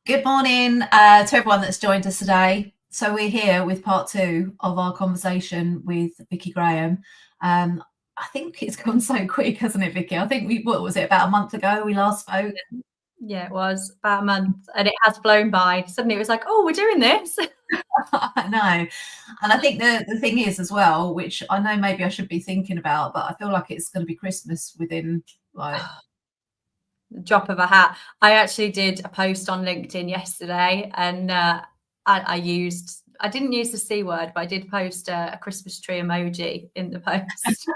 Good morning to everyone that's joined us today. So we're here with part two of our conversation with Vickie Graham. I think it's gone so quick, hasn't it, Vickie? I think what was it, about a month ago we last spoke? Yeah, it was about a month and it has flown by. Suddenly it was like, oh, we're doing this. I know. And I think the thing is as well, which I know maybe I should be thinking about, but I feel like it's going to be Christmas within like... The drop of a hat. I actually did a post on LinkedIn yesterday and I didn't use the C word, but I did post a Christmas tree emoji in the post.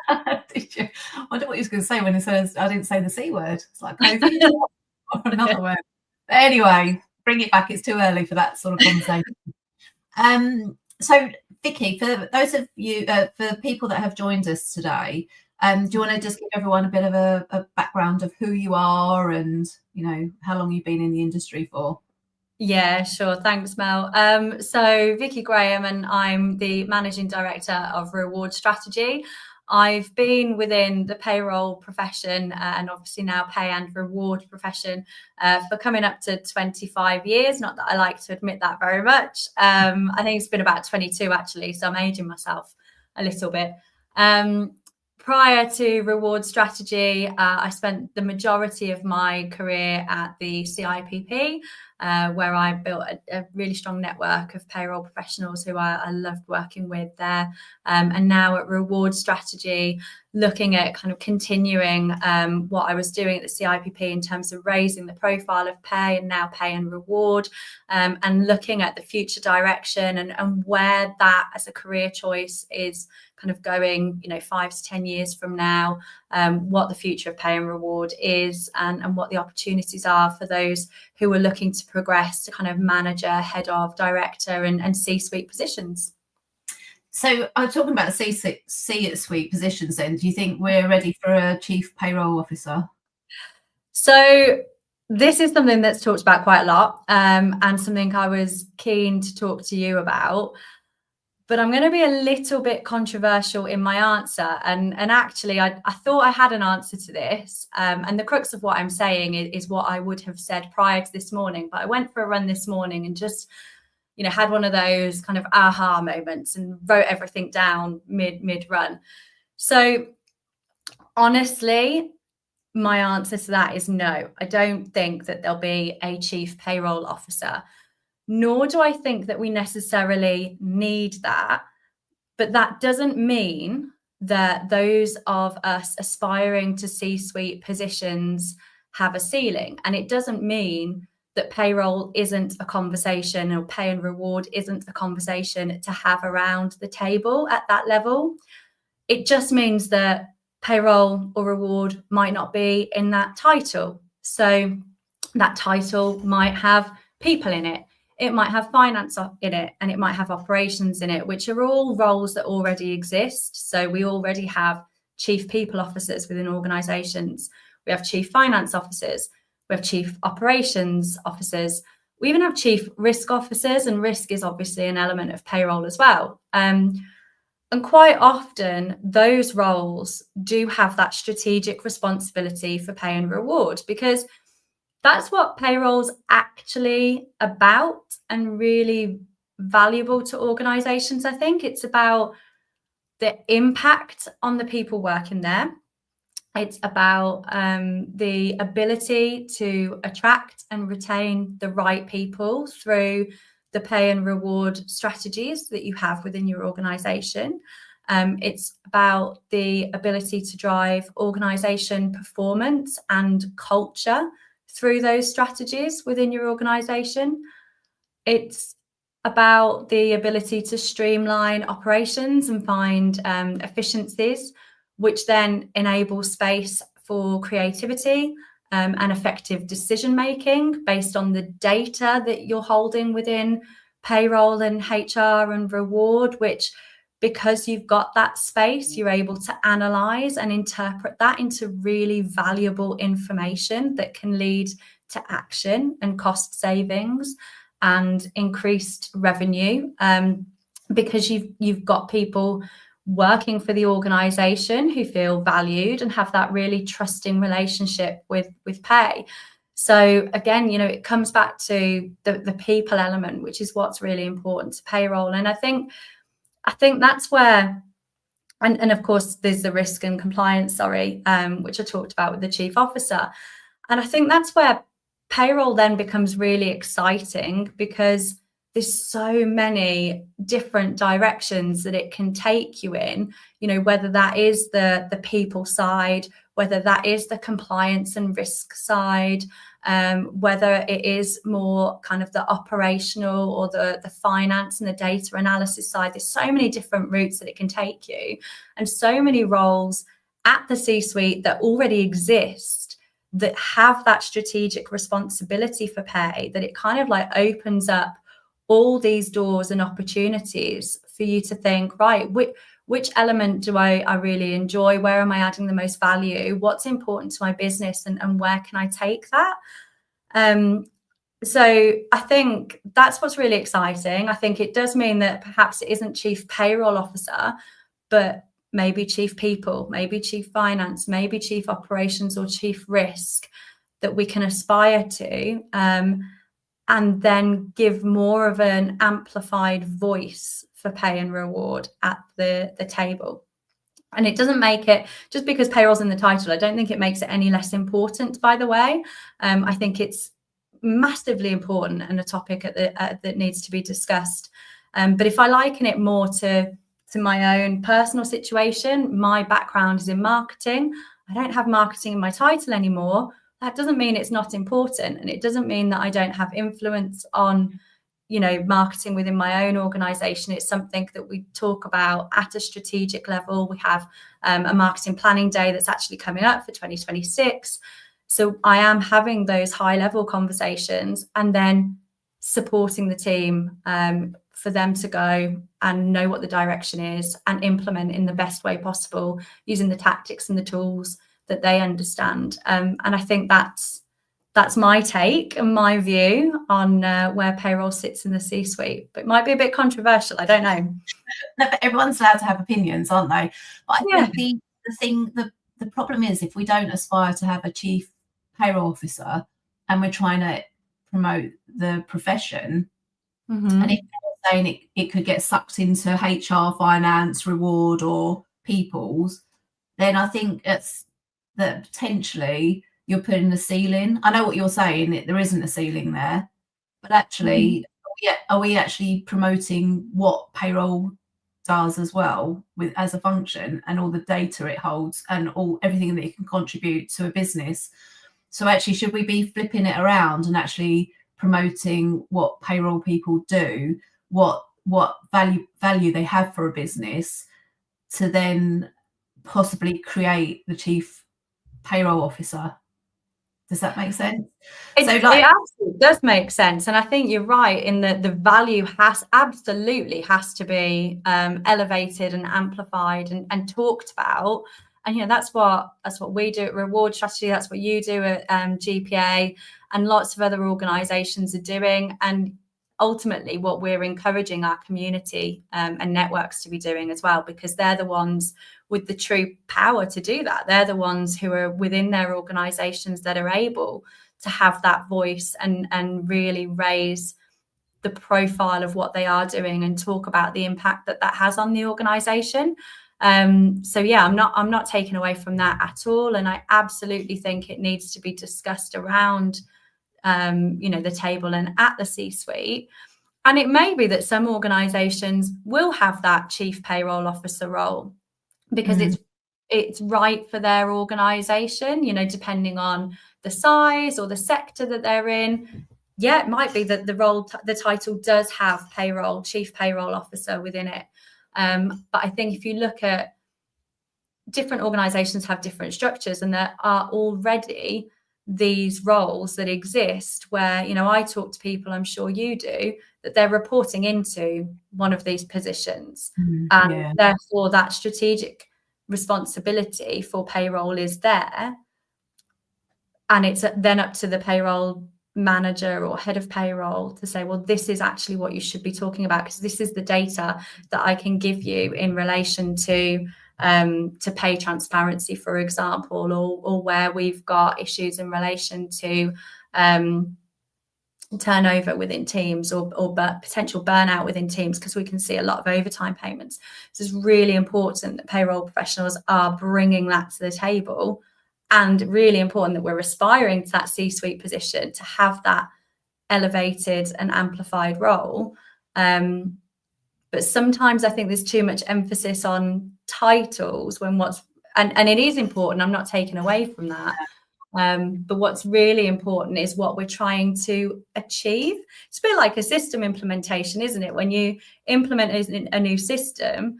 Did you? I wonder what he was going to say when he says I didn't say the C word. It's like COVID or another word. But anyway, bring it back. It's too early for that sort of conversation. So Vickie, for those of you, for people that have joined us today, do you want to just give everyone a bit of a background of who you are and, you know, how long you've been in the industry for? Yeah, sure. Thanks, Mel. So Vickie Graham, and I'm the Managing Director of Reward Strategy. I've been within the payroll profession and obviously now pay and reward profession for coming up to 25 years. Not that I like to admit that very much. I think it's been about 22 actually, so I'm aging myself a little bit. Prior to Reward Strategy, I spent the majority of my career at the CIPP, where I built a really strong network of payroll professionals who I loved working with there. And now at Reward Strategy, looking at kind of continuing what I was doing at the CIPP in terms of raising the profile of pay and now pay and reward, and looking at the future direction and where that as a career choice is kind of going, 5 to 10 years from now, what the future of pay and reward is and what the opportunities are for those who are looking to progress to kind of manager, head of, director and C-suite positions. So I'm talking about C-suite positions then. Do you think we're ready for a chief payroll officer? So this is something that's talked about quite a lot, and something I was keen to talk to you about. But I'm going to be a little bit controversial in my answer. And actually, I thought I had an answer to this. And the crux of what I'm saying is what I would have said prior to this morning. But I went for a run this morning and just, had one of those kind of aha moments and wrote everything down mid-run. So honestly, my answer to that is no. I don't think that there'll be a chief payroll officer. Nor do I think that we necessarily need that. But that doesn't mean that those of us aspiring to C-suite positions have a ceiling. And it doesn't mean that payroll isn't a conversation or pay and reward isn't a conversation to have around the table at that level. It just means that payroll or reward might not be in that title. So that title might have people in it. It might have finance in it, and it might have operations in it, which are all roles that already exist. So we already have chief people officers within organizations. We have chief finance officers. We have chief operations officers. We even have chief risk officers, and risk is obviously an element of payroll as well. And quite often, those roles do have that strategic responsibility for pay and reward, because that's what payroll's actually about and really valuable to organizations. I think it's about the impact on the people working there. It's about the ability to attract and retain the right people through the pay and reward strategies that you have within your organization. It's about the ability to drive organization performance and culture through those strategies within your organization. It's about the ability to streamline operations and find efficiencies, which then enable space for creativity and effective decision making based on the data that you're holding within payroll and HR and reward, which, because you've got that space, you're able to analyze and interpret that into really valuable information that can lead to action and cost savings and increased revenue, because you've got people working for the organization who feel valued and have that really trusting relationship with pay. So again, it comes back to the people element, which is what's really important to payroll. And I think that's where, and of course there's the risk and compliance, which I talked about with the chief officer. And I think that's where payroll then becomes really exciting, because there's so many different directions that it can take you in, whether that is the people side, whether that is the compliance and risk side, whether it is more kind of the operational or the finance and the data analysis side. There's so many different routes that it can take you, and so many roles at the C-suite that already exist that have that strategic responsibility for pay, that it kind of like opens up all these doors and opportunities for you to think, right, which element do I really enjoy? Where am I adding the most value? What's important to my business, and where can I take that? So I think that's what's really exciting. I think it does mean that perhaps it isn't chief payroll officer, but maybe chief people, maybe chief finance, maybe chief operations or chief risk that we can aspire to, and then give more of an amplified voice for pay and reward at the table. And it doesn't make it, just because payroll's in the title, I don't think it makes it any less important, by the way. I think it's massively important and a topic that needs to be discussed. But if I liken it more to my own personal situation, my background is in marketing. I don't have marketing in my title anymore. That doesn't mean it's not important, and it doesn't mean that I don't have influence on marketing within my own organization. It's something that we talk about at a strategic level. We have a marketing planning day that's actually coming up for 2026. So I am having those high level conversations and then supporting the team for them to go and know what the direction is and implement in the best way possible, using the tactics and the tools that they understand. And I think that's my take and my view on where payroll sits in the C-suite. But it might be a bit controversial. I don't know. No, but everyone's allowed to have opinions, aren't they? But I think the problem is, if we don't aspire to have a chief payroll officer and we're trying to promote the profession, and if they're saying it could get sucked into HR, finance, reward, or people's, then I think it's that potentially you're putting a ceiling. I know what you're saying, that there isn't a ceiling there, but actually, are we actually promoting what payroll does as well, with as a function, and all the data it holds, and everything that it can contribute to a business? So actually, should we be flipping it around and actually promoting what payroll people do, what value they have for a business, to then possibly create the chief payroll officer? Does that make sense? It absolutely does make sense. And I think you're right in that the value absolutely has to be elevated and amplified and talked about. And that's what we do at Reward Strategy. That's what you do at GPA, and lots of other organizations are doing. And ultimately what we're encouraging our community and networks to be doing as well, because they're the ones with the true power to do that. They're the ones who are within their organizations that are able to have that voice and really raise the profile of what they are doing and talk about the impact that has on the organization. So yeah, I'm not taken away from that at all. And I absolutely think it needs to be discussed around the table and at the C-suite. And it may be that some organizations will have that chief payroll officer role because it's right for their organization, depending on the size or the sector that they're in. Yeah, it might be that the title does have chief payroll officer within it. But I think if you look at different organizations have different structures, and there are already these roles that exist where, I talk to people, I'm sure you do, that they're reporting into one of these positions. And therefore that strategic responsibility for payroll is there. And it's then up to the payroll manager or head of payroll to say, well, this is actually what you should be talking about, because this is the data that I can give you in relation to pay transparency, for example, or where we've got issues in relation to turnover within teams or potential burnout within teams, because we can see a lot of overtime payments. So it's really important that payroll professionals are bringing that to the table, and really important that we're aspiring to that C-suite position to have that elevated and amplified role. But sometimes I think there's too much emphasis on titles when and it is important, I'm not taking away from that. But what's really important is what we're trying to achieve. It's a bit like a system implementation, isn't it? When you implement a new system,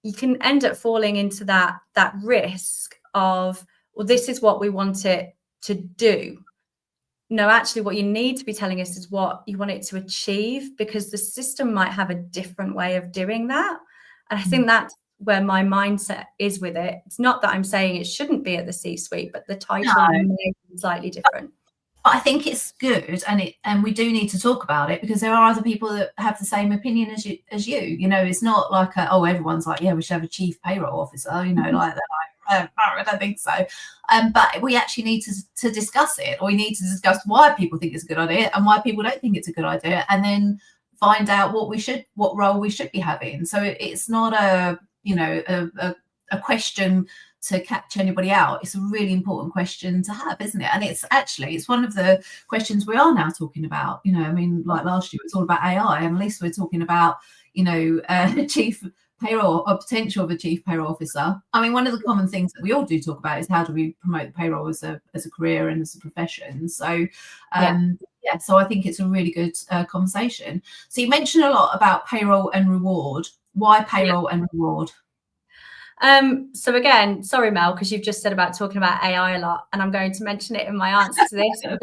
you can end up falling into that risk of, well, this is what we want it to do. No, actually, what you need to be telling us is what you want it to achieve, because the system might have a different way of doing that. And I think that's where my mindset is with it. It's not that I'm saying it shouldn't be at the C-suite, but the title may be slightly different. But I think it's good, and we do need to talk about it, because there are other people that have the same opinion as you. You know, it's not like everyone's like, yeah, we should have a chief payroll officer. You know, like that. I don't think so. But we actually need to discuss it, or we need to discuss why people think it's a good idea and why people don't think it's a good idea, and then find out what role we should be having. So it's not a question to catch anybody out. It's a really important question to have, isn't it? And it's one of the questions we are now talking about. You know, I mean, like last year it was all about AI, and at least we're talking about, chief payroll or potential of a chief payroll officer. I mean, one of the common things that we all do talk about is how do we promote payroll as a career and as a profession. So so I think it's a really good conversation. So you mentioned a lot about payroll and reward. Why payroll and reward? So again, sorry, Mel, because you've just said about talking about AI a lot, and I'm going to mention it in my answer to this. So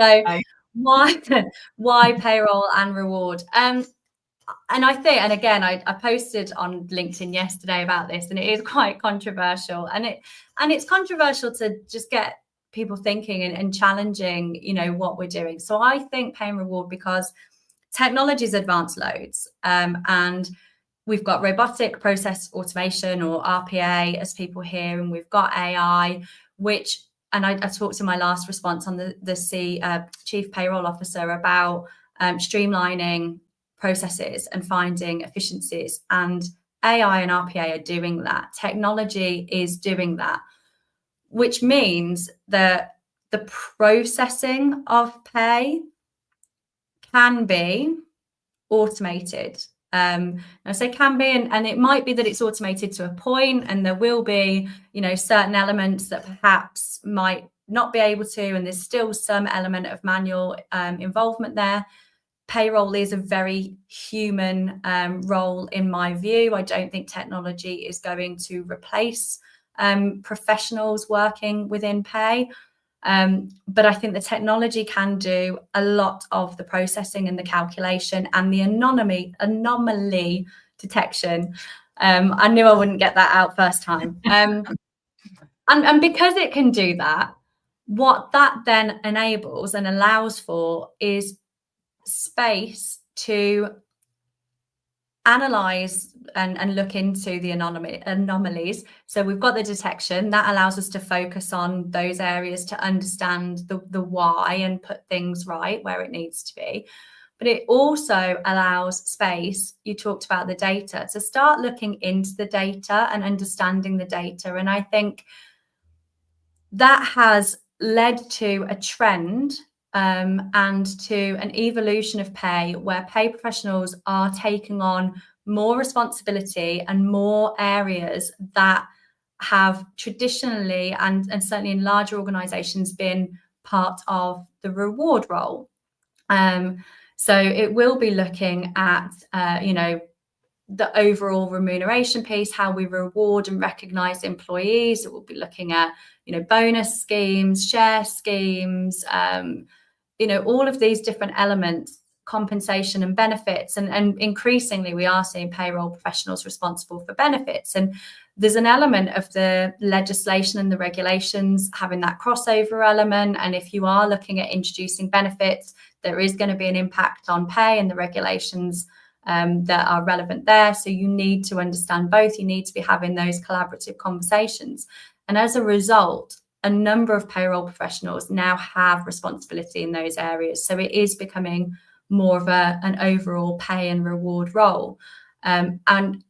why payroll and reward? And I think, and again, I posted on LinkedIn yesterday about this, and it is quite controversial, and it's controversial to just get people thinking and challenging, what we're doing. So I think pay and reward, because technology's advanced loads, and we've got robotic process automation, or RPA as people hear, and we've got AI, which, and I talked in my last response on the chief payroll officer about streamlining processes and finding efficiencies, and AI and RPA are doing that. Technology is doing that, which means that the processing of pay can be automated. I say can be, and it might be that it's automated to a point, and there will be, certain elements that perhaps might not be able to, and there's still some element of manual involvement there. Payroll is a very human role, in my view. I don't think technology is going to replace professionals working within pay. But I think the technology can do a lot of the processing and the calculation and the anomaly detection. I knew I wouldn't get that out first time. And because it can do that, what that then enables and allows for is space to analyze and look into the anomalies. So we've got the detection that allows us to focus on those areas to understand the why and put things right where it needs to be. But it also allows space, you talked about the data, to start looking into the data and understanding the data. And I think that has led to a trend and to an evolution of pay, where pay professionals are taking on more responsibility and more areas that have traditionally and certainly in larger organizations been part of the reward role. So it will be looking at the overall remuneration piece, how we reward and recognize employees. It will be looking at bonus schemes, share schemes, all of these different elements, compensation and benefits. And increasingly, we are seeing payroll professionals responsible for benefits. And there's an element of the legislation and the regulations having that crossover element. And if you are looking at introducing benefits, there is going to be an impact on pay and the regulations that are relevant there. So you need to understand both. You need to be having those collaborative conversations. And as a result, a number of payroll professionals now have responsibility in those areas. So it is becoming more of an overall pay and reward role. And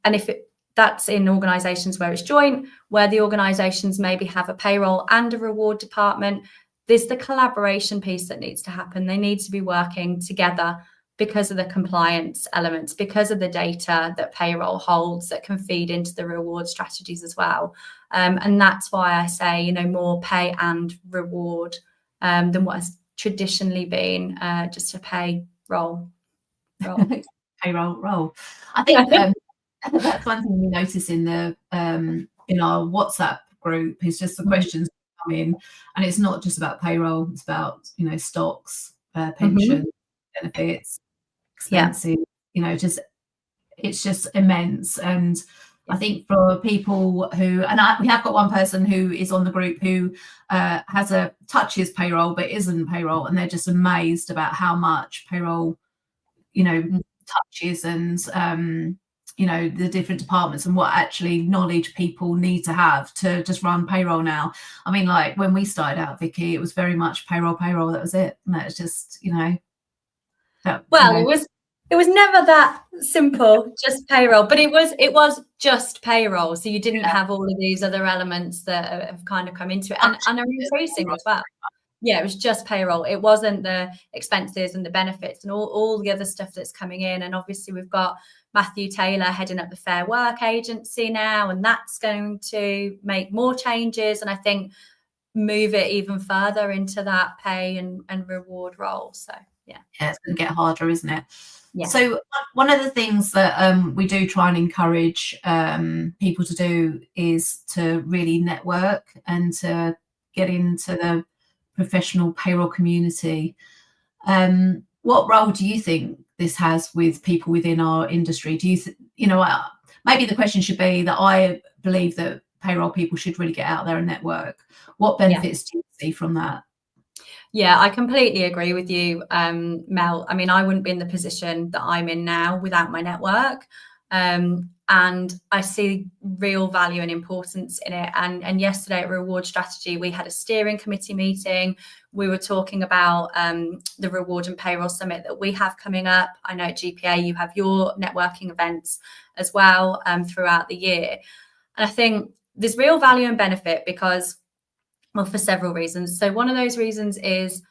if that's in organisations where it's joint, where the organisations maybe have a payroll and a reward department, there's the collaboration piece that needs to happen. They need to be working together because of the compliance elements, because of the data that payroll holds that can feed into the reward strategies as well. And that's why I say, you know, more pay and reward than what has traditionally been just a pay role. Payroll role. I think that's one thing we notice in the in our WhatsApp group is just the questions come in, and it's not just about payroll. It's about, you know, stocks, pension, benefits, expenses. You know, just it's just immense. And I think for people who, and we have got one person who is on the group who touches payroll but isn't payroll, and they're just amazed about how much payroll, you know, touches, and you know, the different departments and what actually knowledge people need to have to just run payroll now. I mean, like when we started out, Vickie, it was very much payroll. That was it. And that's just, you know. It was never that simple, just payroll, but it was just payroll. So you didn't have all of these other elements that have kind of come into it and are increasing as well. Yeah, it was just payroll. It wasn't the expenses and the benefits and all the other stuff that's coming in. And obviously we've got Matthew Taylor heading up the Fair Work Agency now, and that's going to make more changes. And I think move it even further into that pay and reward role. So yeah, it's going to get harder, isn't it? Yeah. So one of the things that we do try and encourage people to do is to really network and to get into the professional payroll community. What role do you think this has with people within our industry? Do you know, maybe the question should be that I believe that payroll people should really get out there and network. What benefits do you see from that? Yeah, I completely agree with you, Mel. I mean, I wouldn't be in the position that I'm in now without my network. And I see real value and importance in it. And yesterday at Reward Strategy, we had a steering committee meeting. We were talking about the Reward and Payroll Summit that we have coming up. I know at GPA, you have your networking events as well throughout the year. And I think there's real value and benefit because, well, for several reasons. So one of those reasons is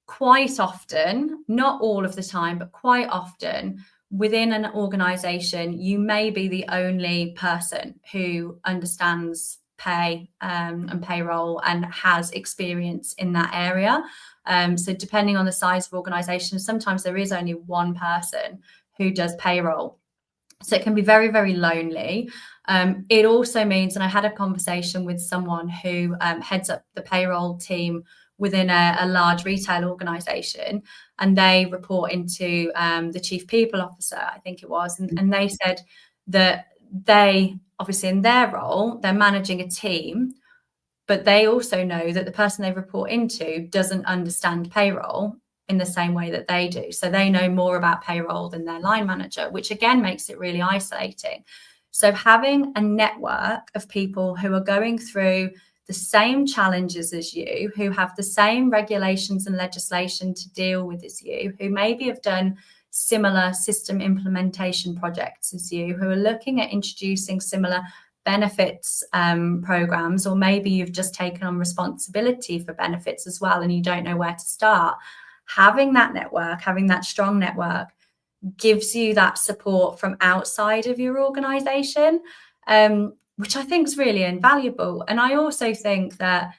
quite often, not all of the time, but quite often within an organization, you may be the only person who understands pay and payroll and has experience in that area. So depending on the size of organization, sometimes there is only one person who does payroll. So it can be very, very lonely. It also means, and I had a conversation with someone who heads up the payroll team within a large retail organization, and they report into the chief people officer, I think it was. And they said that they, obviously in their role, they're managing a team, but they also know that the person they report into doesn't understand payroll in the same way that they do. So they know more about payroll than their line manager, which again makes it really isolating. So having a network of people who are going through the same challenges as you, who have the same regulations and legislation to deal with as you, who maybe have done similar system implementation projects as you, who are looking at introducing similar benefits programs, or maybe you've just taken on responsibility for benefits as well and you don't know where to start. Having that network, having that strong network gives you that support from outside of your organization, which I think is really invaluable. And I also think that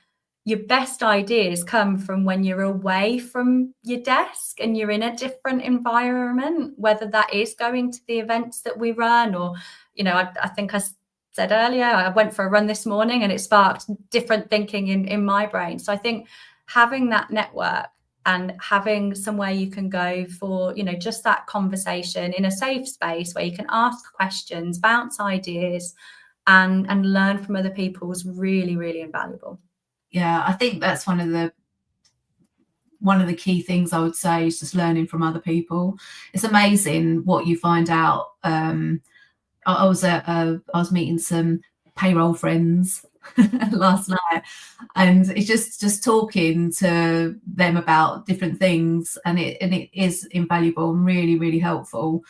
your best ideas come from when you're away from your desk and you're in a different environment, whether that is going to the events that we run, or, you know, I think I said earlier, I went for a run this morning and it sparked different thinking in my brain. So I think having that network and having somewhere you can go for, you know, just that conversation in a safe space where you can ask questions, bounce ideas, and learn from other people is really, really invaluable. Yeah, I think that's one of the key things I would say is just learning from other people. It's amazing what you find out. I was meeting some payroll friends last night, and it's just talking to them about different things, and it is invaluable and really, really helpful.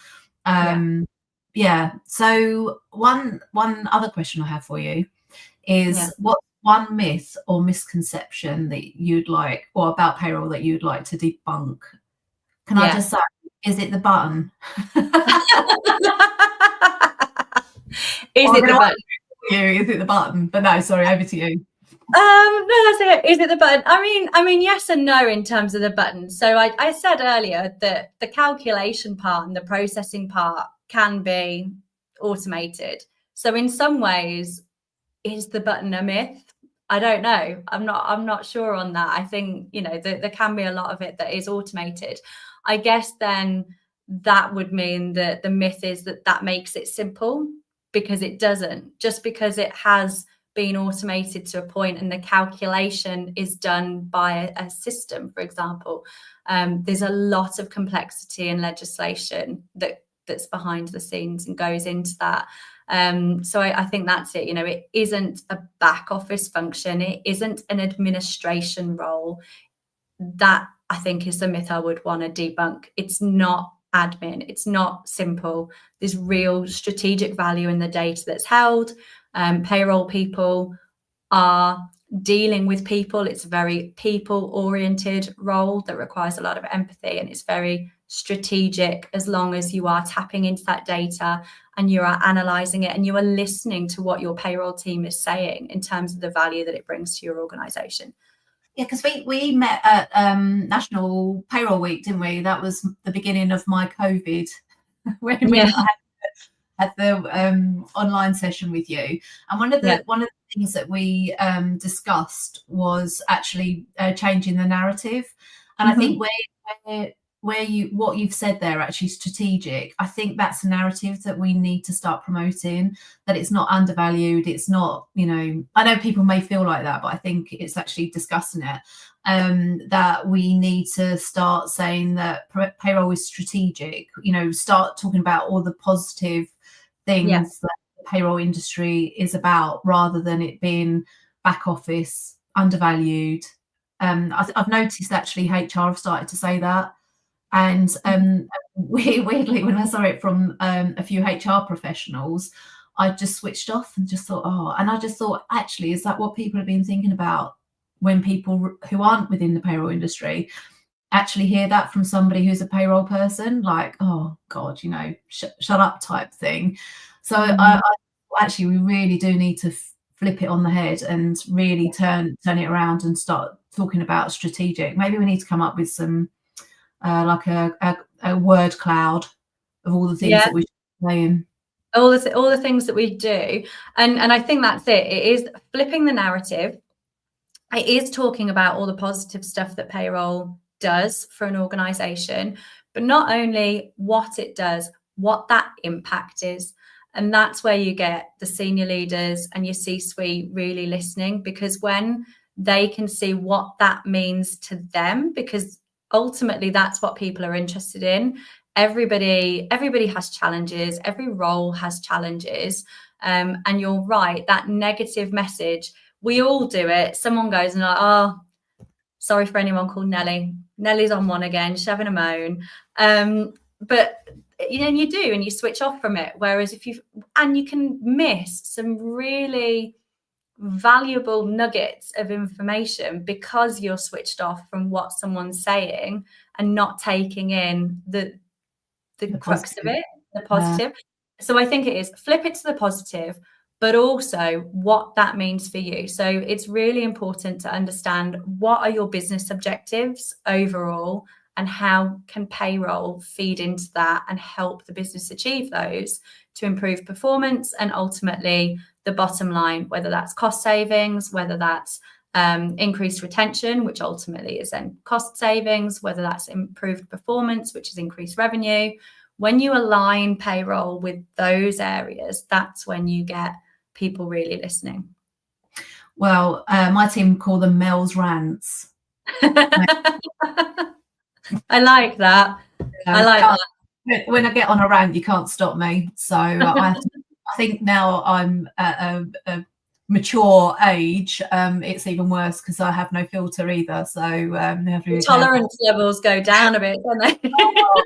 Yeah. So one other question I have for you is, what one myth or misconception that you'd like, or about payroll, that you'd like to debunk? Can I just say, is it the button? Is it the button? Is it the button? But no, sorry, over to you. No, that's it. Is it the button? I mean, yes and no in terms of the button. So I said earlier that the calculation part and the processing part can be automated. So in some ways, is the button a myth? I don't know. I'm not sure on that. I think, you know, there can be a lot of it that is automated. I guess then that would mean that the myth is that makes it simple, because it doesn't. Just because it has been automated to a point and the calculation is done by a system, for example, there's a lot of complexity in legislation that's behind the scenes and goes into that. So I think that's it. You know, it isn't a back office function. It isn't an administration role. That, I think, is the myth I would want to debunk. It's not admin. It's not simple. There's real strategic value in the data that's held. Payroll people are dealing with people. It's a very people-oriented role that requires a lot of empathy, and it's very strategic, as long as you are tapping into that data and you are analysing it and you are listening to what your payroll team is saying in terms of the value that it brings to your organisation. Yeah, because we met at National Payroll Week, didn't we? That was the beginning of my COVID, when I had the online session with you. And one of the things that we discussed was actually changing the narrative. And I think what you've said there, actually strategic, I think that's a narrative that we need to start promoting, that it's not undervalued. It's not, you know, I know people may feel like that, but I think it's actually discussing it, that we need to start saying that payroll is strategic, you know, start talking about all the positive things that the payroll industry is about, rather than it being back office, undervalued. I've noticed actually HR have started to say that. And weirdly, when I saw it from a few HR professionals, I just switched off and just thought, and I just thought, actually, is that what people have been thinking about when people who aren't within the payroll industry actually hear that from somebody who's a payroll person? Like, oh God, you know, shut up type thing. So I actually, we really do need to flip it on the head and really turn it around and start talking about strategic. Maybe we need to come up with some like a word cloud of all the things that we should play in. All the things that we do. And I think that's it. It is flipping the narrative. It is talking about all the positive stuff that payroll does for an organization, but not only what it does, what that impact is. And that's where you get the senior leaders and your C-suite really listening, because when they can see what that means to them, because ultimately that's what people are interested in. Everybody has challenges. Every role has challenges. And you're right, that negative message, we all do it. Someone goes and like, oh, sorry for anyone called Nelly. Nelly's on one again. She's having a moan. But you know, you do, and you switch off from it. Whereas you can miss some really valuable nuggets of information because you're switched off from what someone's saying and not taking in the crux of it, the positive. So I think it is flip it to the positive, but also what that means for you. So it's really important to understand, what are your business objectives overall, and how can payroll feed into that and help the business achieve those to improve performance and ultimately the bottom line, whether that's cost savings, whether that's increased retention, which ultimately is then cost savings, whether that's improved performance, which is increased revenue. When you align payroll with those areas, that's when you get people really listening. Well, my team call them Mel's rants. I like that. I like that. When I get on a rant, you can't stop me. So I think now I'm at a mature age, it's even worse because I have no filter either. So the tolerance levels go down a bit, don't they? Oh,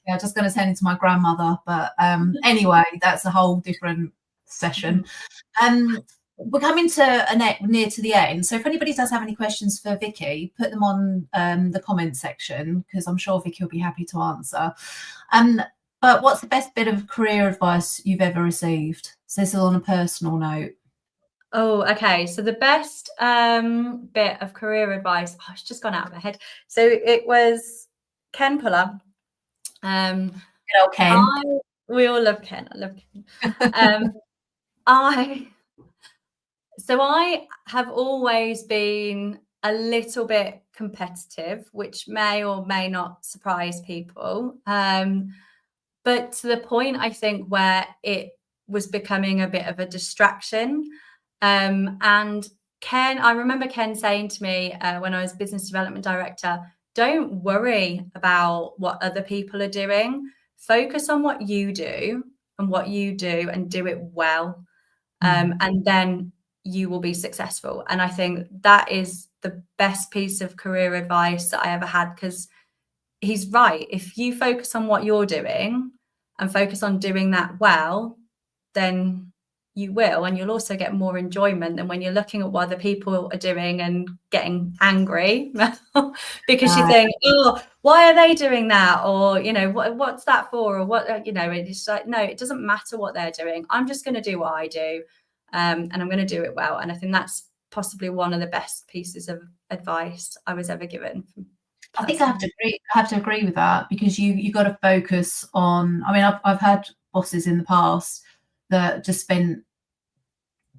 yeah, just going to turn into my grandmother. But anyway, that's a whole different session. We're coming to near to the end. So if anybody does have any questions for Vickie, put them on the comment section, because I'm sure Vickie will be happy to answer. But what's the best bit of career advice you've ever received? So this is on a personal note. Oh, okay. So the best bit of career advice, it's just gone out of my head. So it was Ken Puller. Good old Ken. We all love Ken. I love Ken. I have always been a little bit competitive, which may or may not surprise people. But to the point, I think, where it was becoming a bit of a distraction. And Ken, I remember Ken saying to me when I was business development director, don't worry about what other people are doing. Focus on what you do and do it well. And then you will be successful. And I think that is the best piece of career advice that I ever had, because he's right. If you focus on what you're doing and focus on doing that well, then you will, and you'll also get more enjoyment than when you're looking at what other people are doing and getting angry because you think, oh, why are they doing that? Or, what's that for? Or what, it's like, no, it doesn't matter what they're doing. I'm just going to do what I do. And I'm going to do it well. And I think that's possibly one of the best pieces of advice I was ever given. I think I have to agree with that, because you got to focus on, I mean, I've had bosses in the past that just spent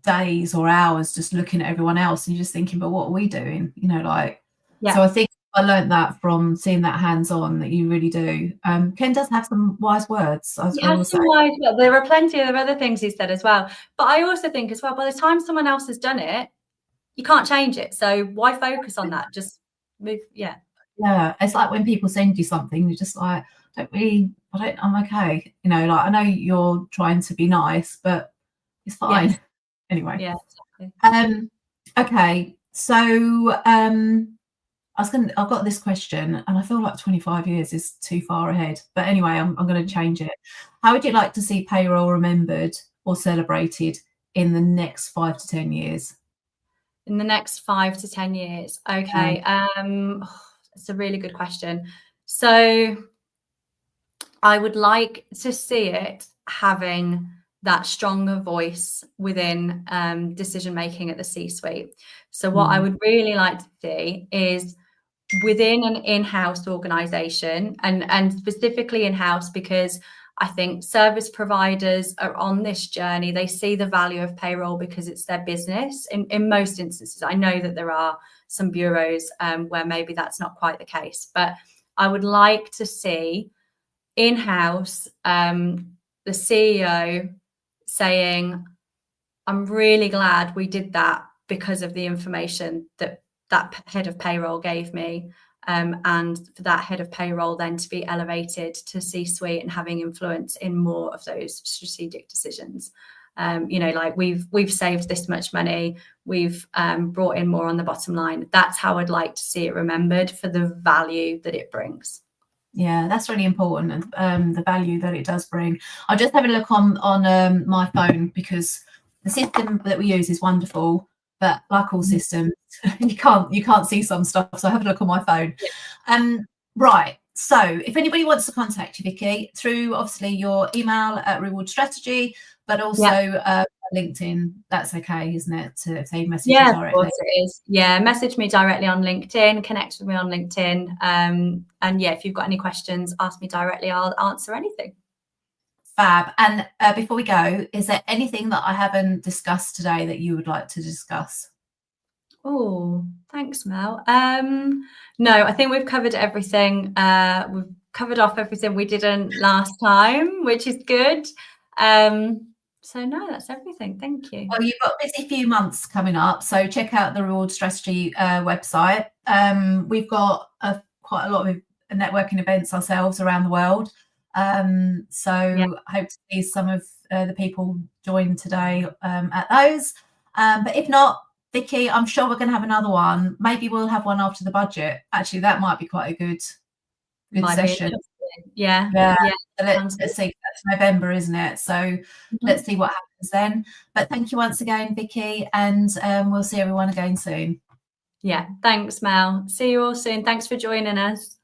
days or hours just looking at everyone else, and you're just thinking, but what are we doing? So I think I learned that from seeing that hands-on, that you really do. Ken does have some wise words. There are plenty of other things he said as well. But I also think as well, by the time someone else has done it, you can't change it. So why focus on that? Just move. Yeah. It's like when people send you something, you're just like, I'm okay. I know you're trying to be nice, but it's fine. Yes. Anyway. Yeah, exactly. Okay. So I've got this question, and I feel like 25 years is too far ahead. But anyway, I'm going to change it. How would you like to see payroll remembered or celebrated in the next 5 to 10 years? In the next 5 to 10 years. Okay. It's a really good question. So I would like to see it having that stronger voice within decision making at the C-suite. So what I would really like to see is within an in-house organization, and specifically in-house, because I think service providers are on this journey. They see the value of payroll because it's their business. In most instances, I know that there are some bureaus where maybe that's not quite the case, but I would like to see in-house the CEO saying, I'm really glad we did that because of the information that head of payroll gave me. And for that head of payroll then to be elevated to C-suite and having influence in more of those strategic decisions. Like we've saved this much money, we've brought in more on the bottom line. That's how I'd like to see it remembered, for the value that it brings. Yeah, that's really important, the value that it does bring. I'll just have a look on my phone, because the system that we use is wonderful, but like all systems, you can't see some stuff. So I have a look on my phone. Right. So if anybody wants to contact you, Vickie, through obviously your email at Reward Strategy, but also LinkedIn, that's okay, isn't it? If they message you directly. Of course it is. Yeah, message me directly on LinkedIn, connect with me on LinkedIn. And if you've got any questions, ask me directly. I'll answer anything. Fab. And before we go, is there anything that I haven't discussed today that you would like to discuss? Oh, thanks, Mel. No, I think we've covered everything. We've covered off everything we didn't last time, which is good. So no, that's everything. Thank you. Well, you've got a busy few months coming up, so check out the Reward Strategy website. We've got quite a lot of networking events ourselves around the world. So I hope to see some of the people join today at those. But if not, Vickie, I'm sure we're going to have another one. Maybe we'll have one after the budget. Actually, that might be quite a good session. Yeah. So let's see. That's November, isn't it? So let's see what happens then. But thank you once again, Vickie, and we'll see everyone again soon. Yeah, thanks, Mel. See you all soon. Thanks for joining us.